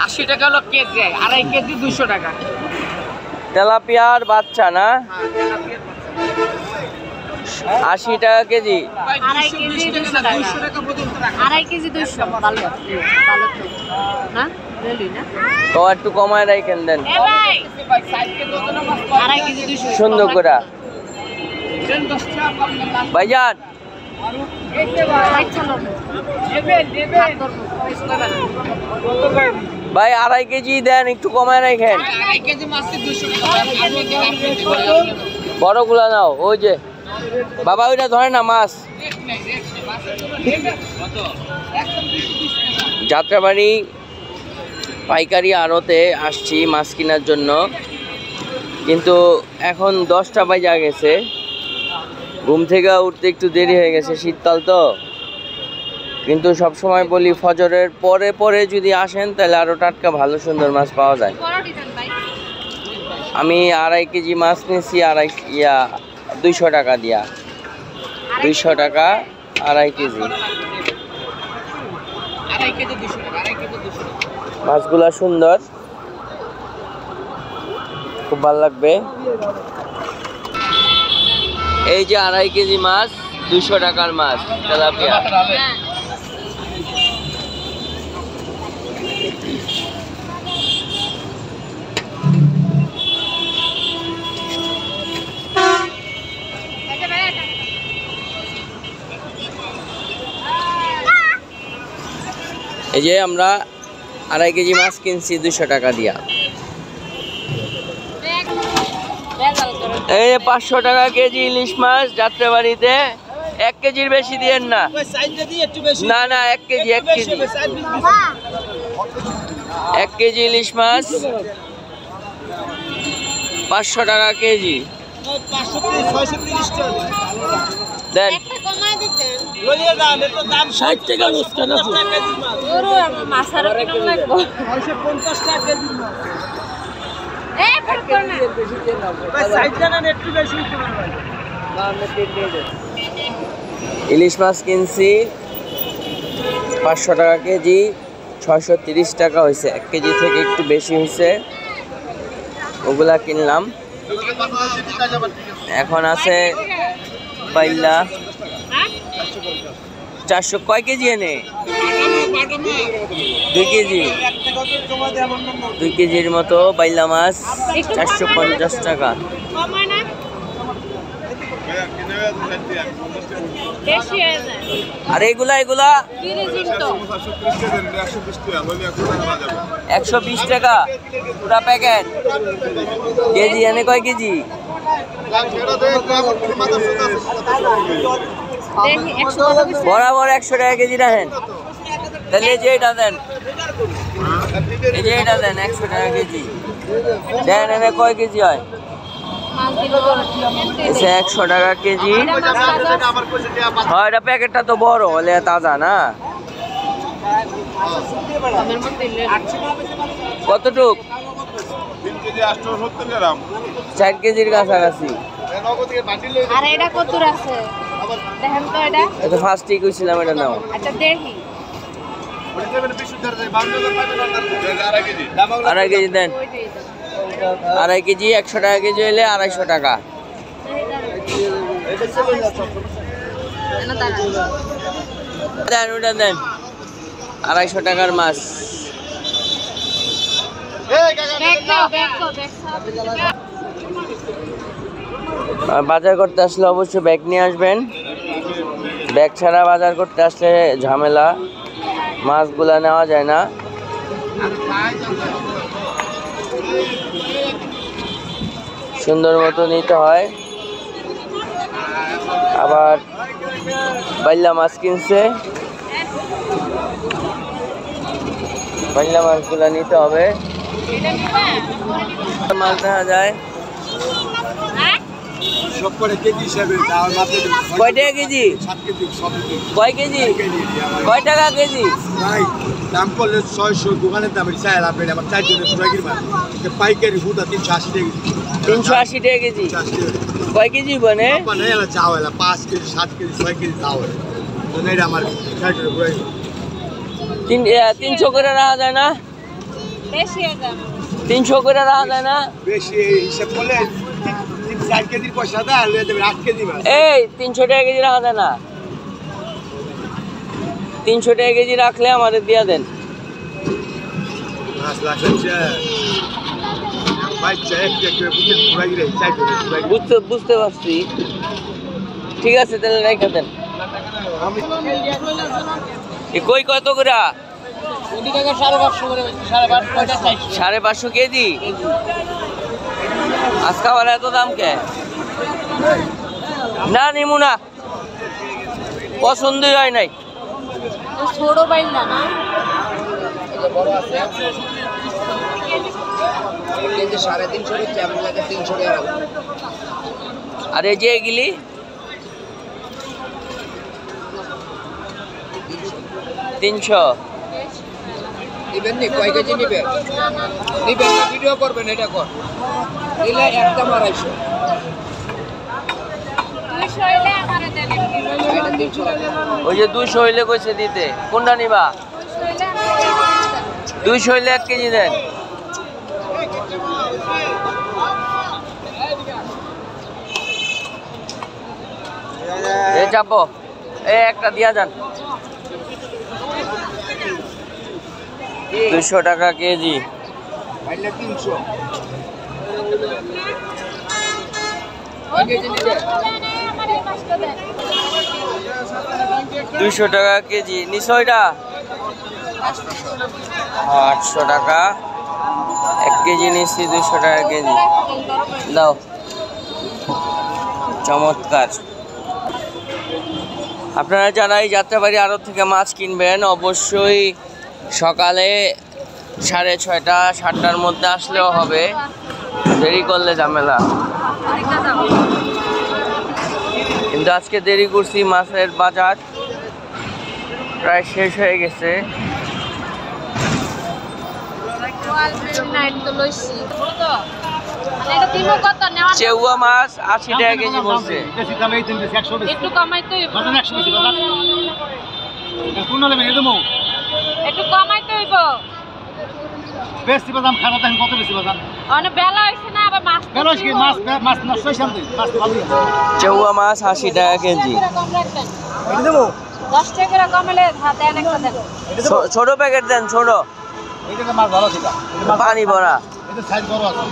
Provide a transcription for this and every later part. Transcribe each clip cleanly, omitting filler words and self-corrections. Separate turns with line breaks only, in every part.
80 টাকা হলো কেজি, আড়াই কেজি 200 টাকা।
তেলাপিয়ার বাচ্চা না? 80 টাকা কেজি।
আড়াই কেজি 200 টাকা। আড়াই কেজি 200 ভালো ভালো তো না রেলি না
তো একটু কমায় রাখেন দেন
এ ভাই আড়াই কেজি 200
সুন্দর করে ভাইজান। ভাই আড়াই কেজি দেন, একটু কমায় রাখেন। বড়গুলা নাও। ওই যে বাবা ওইটা ধরে না মাছ। যাত্রাবাড়ি পাইকারি আড়তে আসছি মাছ কেনার জন্য, কিন্তু এখন 10টা বাজে গেছে। ঘুম থেকে উঠতে একটু দেরি হয়ে গেছে, শীতকাল তো। কিন্তু সব সময় বলি ফজরের পরে পরে যদি আসেন তাহলে আরো টাটকা ভালো সুন্দর মাছ পাওয়া যায়। আমি আড়াই কেজি মাছ নিয়েছি 200 টাকা দিয়া। 200 টাকা আড়াই কেজি। মাছগুলা সুন্দর, খুব ভালো লাগবে। এই যে আড়াই কেজি মাছ, 200 টাকার মাছ তেলাপিয়া। এই যে আমরা আড়াই কেজি মাছ কিনছি 200 টাকা দিয়া। এই 500 টাকা কেজি ইলিশ মাছ যাত্রাবাড়িতে। 1 কেজির বেশি দিয়েন না। না না 1 কেজি 1 কেজি 1 কেজি ইলিশ মাছ 500 টাকা কেজি দেন। 60 টাকা লুচকা না
মাছার কিরকম লাগবে
650 টাকা কেজি
এ ফটো না
ভাই সাইড জানা একটু বেশি হইতে পারে ভাই।
ইলিশ মাছ কিনছি 500 টাকা কেজি, 630 টাকা হয়েছে। 1 কেজি থেকে একটু বেশি হয়েছে, ওগুলা কিনলাম। এখন আছে পাইলা 400। কয় কেজি এনে? 2 কেজি। 2 কেজির মতো বাইলা মাছ 450 টাকা। আর এগুলা 120 টাকা পুরা প্যাকেট। কেজি এনে কয় কেজি? বরাবর 100 টাকা কেজি রাখেন। তাহলে এই যে এটা দেন, এই যে এটা দেন 100 টাকা কেজি দেন। এনে কয় কেজি হয়? 100 টাকা কেজি। হ্যাঁ এটা প্যাকেটটা তো বড় হলে তাজা না। কতটুক? 4 কেজির কাছাকাছি।
আর এটা কত আছে দেখেন তো এটা।
এটা ফার্স্টই কইছিলাম এটা নাও।
আচ্ছা দেখি
আড়াই কেজি দেন। আড়াই কেজি 100 টাকা কেজি হইলে 250 টাকা দেন। ওটা দেন 250 টাকার মাছ। বাজার করতে আসলে অবশ্যই ব্যাগ নিয়ে আসবেন। ব্যাগ ছাড়া বাজার করতে আসলে ঝামেলা, মাছগুলা নেওয়া যায় না। সুন্দর মতো নিতে হয়। আবার বাইলা মাছ কিনছে, বাইলা মাছগুলা নিতে হবে। মাছ দেখা যায় কয় টাকা কেজি? কয় কেজি? কয় টাকা কেজি?
দাম করলে 600, দোকানের দাম 4 আমার 4 জনের পাইকারি হুদা 380 টাকা।
380 টাকা কেজি। কয় কেজি বনে?
চাও 5 কেজি 7 কেজি 6 কেজি চাও আমার 60 টাকা।
300 করে রাখা যায় না?
বেশি হয়ে যাবে
300 করে রাখা যায় না?
বেশি হিসাব করলে 4 কেজির পয়সা দেয় আর লয়ে দেবে 8 কেজি মাছ।
এই 300 টাকা কেজি রাখা যায় না? 300 টাকা কেজি রাখলে আমাদের দিয়া দেন।
মাছ লাগাচ্ছে বাচ্চা একটু বুঝে পুরা গিরে চাইতে
বুঝতে পারছি, ঠিক আছে তাহলে রেখে দেন। কই কত করে? 550 কেজি। আজকে আবার এত দাম কে? না নিমু না, পছন্দই হয় নাই।
ছোট বাইল না না
আর এই যে এগুলি 300।
নিবেন নি কয় কেজি নিবেন? নিবেন না ভিডিও করবেন এটা কর। নিলে একদম 250।
200 হইলে আমারে দেন
এটা 300 টাকা।
ওই যে 200 হইলে কইছে দিতে, কোনটা নিবা? 200 হইলে 1 কেজি দেন। এই চাপো, এই একটা দিয়া যান। 200 টাকা কেজি।
বাইলে 300
200 টাকা কেজি। নিছো এটা 800 টাকা 1 কেজি নিচ্ছি। 200 টাকা কেজি দাও। চমৎকার। আপনারা যারা এই যাত্রাবাড়ি আড়ত থেকে মাছ কিনবেন অবশ্যই সকালে 6:30 7টার মধ্যে আসলেও হবে, দেরি করলে ঝামেলা। কিন্তু আজকে দেরি করছি, মাছের বাজার প্রায় শেষ হয়ে গেছে। চেউয়া মাছ 80 টাকা কেজি বলছে।
একটু কমাইতে হইব, একটু কমাইতে হইব।
বেশি বাদাম খারাপ দেখেন কত বেশি বাদাম
অনেক বেলা হইছে না, আবার মাছ
কেন কি মাছ মাছ নষ্ট হইছে শান্তি মাছ ভালো আছে।
চেউয়া মাছ 80 টাকা কেজি।
কম রাখবেন,
এটা দেবো
10 টাকা করে কমালে দেন একটা দেন।
ছোট প্যাকেট দেন, ছোট।
এইটা মাছ ভালো ছিল,
পানি ভরা
এটা সাইজ বড় আছে।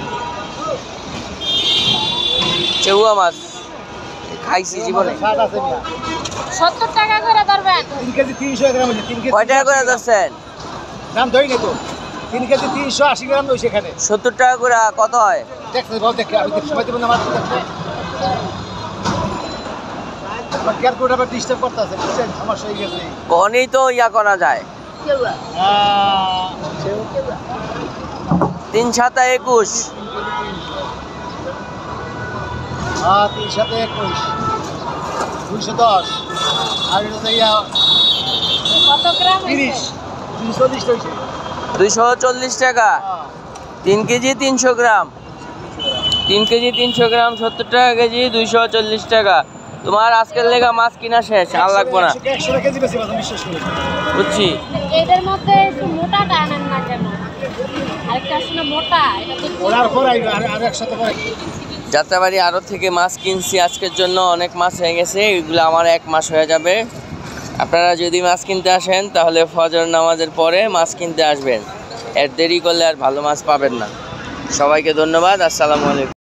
চেউয়া মাছ খাইছি জীবনে।
স্বাদ আছে মিয়া।
70 টাকা করে ধরবেন।
3 কেজি 300 গ্রাম আছে। 3 কেজি
কয় টাকা করে যাচ্ছেন?
দাম ধরি না তো। 3 কেজি 380 গ্রাম হইছে এখানে।
70 টাকা করে কত হয়?
দেখতে বল দেখে আমি দেখ সময় দেব না মাছ দেখতে। আমার ক্যালকুলেটর আবার ডিস্টার্ব করতেছে, বুঝছেন সমস্যা হয়ে গেছে।
কোনই তো ইয়া করা যায়। 3 7 21।
3 7 21 210 আর এটা ইয়া
কত গ্রাম
30 240 হইছে।
240 টাকা 3 কেজি 300 গ্রাম। 3 কেজি 300 গ্রাম 70 টাকা কেজি, 240 টাকা। তোমার আজকের লেগা মাছ কিনা শেষ, আর লাগবো না।
100 টাকা কেজি বেশি বাদাম বিশ্বাস করি।
বুঝছি।
এদের মধ্যে একটু মোটাটা আনেন না কেন? আরেকটা আছে না মোটা, এটা তো
ওরার পর আর একসাথে পরে
যাত্রাবাড়ি আড়ত থেকে মাছ কিনছি আজকের জন্য, অনেক মাছ হয়ে গেছে। এগুলো আমার 1 মাস হয়ে যাবে। আপনারা যদি মাছ কিনতে আসেন তাহলে ফজর নামাজের পরে মাছ কিনতে আসবেন, এর দেরি করলে আর ভালো মাছ পাবেন না। সবাইকে ধন্যবাদ। আসসালামু আলাইকুম।